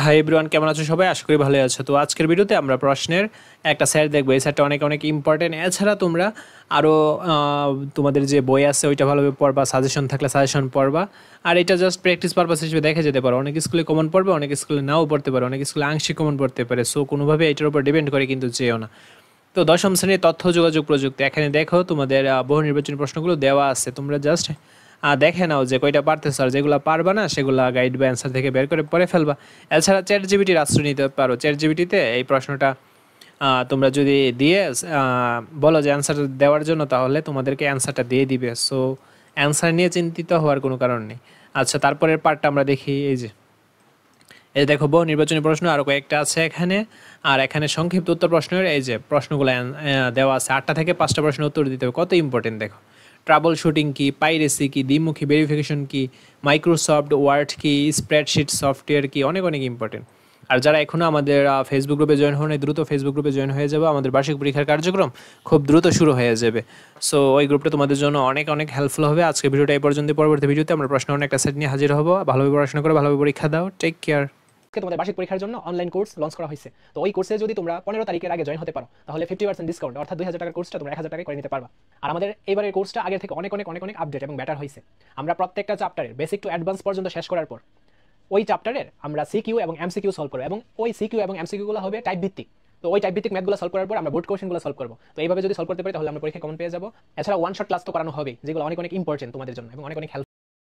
Hi everyone, কেমন আছো সবাই? আশা করি ভালো আছো। তো আজকের ভিডিওতে আমরা প্রশ্নের একটা সেট দেখবো। এই সেটটা অনেক অনেক ইম্পর্টেন্ট। এছাড়া তোমরা আরও তোমাদের যে বই আছে ওইটা ভালোভাবে পড়বা, সাজেশন থাকলে সাজেশন পড়বা। আর এটা জাস্ট প্র্যাকটিস পারপাস হিসেবে দেখে যেতে পারো। অনেক স্কুলে কমন পড়বে, অনেক স্কুলে নাও পড়তে পারে, অনেক স্কুলে আংশিক কমন পড়তে পারে। সো কোনোভাবে এটার উপর ডিপেন্ড করে কিন্তু যেও না। তো দশম শ্রেণীর তথ্য যোগাযোগ প্রযুক্তি, এখানে দেখো তোমাদের বহু নির্বাচনী প্রশ্নগুলো দেওয়া আছে। তোমরা জাস্ট দেখে নাও যে কয়টা পারতেছো, আর যেগুলো পারবা না সেগুলো গাইড বা অ্যান্সার থেকে বের করে পড়ে ফেলবা। এছাড়া চ্যাট জিপিটির আশ্রয় নিতে পারো। চ্যাট জিপিটিতে এই প্রশ্নটা তোমরা যদি দিয়ে বলো যে অ্যান্সার দেওয়ার জন্য, তাহলে তোমাদেরকে অ্যান্সারটা দিয়ে দিবে। সো অ্যান্সার নিয়ে চিন্তিত হওয়ার কোনো কারণ নেই। আচ্ছা, তারপরের পার্টটা আমরা দেখি। এই দেখো, বহু নির্বাচনী প্রশ্ন আরও কয়েকটা আছে এখানে। আর এখানে সংক্ষিপ্ত উত্তর প্রশ্নের এই যে প্রশ্নগুলো দেওয়া আছে, 8টা থেকে 5টা প্রশ্নের উত্তর দিতে হবে। কত ইম্পর্টেন্ট দেখো। ট্রাবল শুটিং কি, পাইরেসি কি, দ্বিমুখী ভেরিফিকেশন কি, মাইক্রোসফট ওয়ার্ড কি, স্প্রেডশিট সফটওয়্যার কি, অনেক অনেক ইম্পর্টেন্ট। আর যারা এখনও আমাদের ফেসবুক গ্রুপে জয়েন হন, দ্রুত ফেসবুক গ্রুপে জয়েন হয়ে যাবে। আমাদের বার্ষিক পরীক্ষার কার্যক্রম খুব দ্রুত শুরু হয়ে যাবে। সো ওই গ্রুপটা তোমাদের জন্য অনেক অনেক হেল্পফুল হবে। আজকে ভিডিওটা এই পর্যন্ত। পরবর্তী ভিডিওতে আমরা প্রশ্ন অনেকটা সেট নিয়ে হাজির হবো। ভালোভাবে পড়াশোনা করে ভালোভাবে পরীক্ষা দাও। Take care. তোমাদের বার্ষিক পরীক্ষার জন্য অনলাইন কোর্স লঞ্চ করা হয়েছে। তো ওই কোর্সে যদি তোমরা 15 তারিখের আগে জয়েন হতে পারো, তাহলে 50% ডিসকাউন্ট, অর্থাৎ 2000 টাকার কোর্সটা তোমরা 1000 টাকায় করে নিতে পারবা। আর আমাদের এবারের কোর্সটা আগের থেকে অনেক অনেক অনেক অনেক আপডেট এবং বেটার হয়েছে। আমরা প্রত্যেকটা চ্যাপ্টারের বেসিক টু অ্যাডভান্স পর্যন্ত শেষ করার পর ওই চ্যাপ্টারের আমরা সিকিউ এবং এমসিকিউ সলভ করবো, এবং ওই সিকিউ এবং এমসিকিউ গুলো হবে টাইপ ভিত্তিক। তো ওই টাইপ ভিত্তিক ম্যাথগুলো সলভ করার পর আমরা বোর্ড কোশ্চেনগুলো সলভ করবো। তো এইভাবে যদি সলভ করতে পারি তাহলে আমরা পরীক্ষা কমন পেয়ে যাবো। এছাড়া ওয়ান শট ক্লাস তো করানো হবে, যেগুলো অনেক অনেক ইম্পর্টেন্ট তোমাদের জন্য এবং অনেক অনেক হেল্প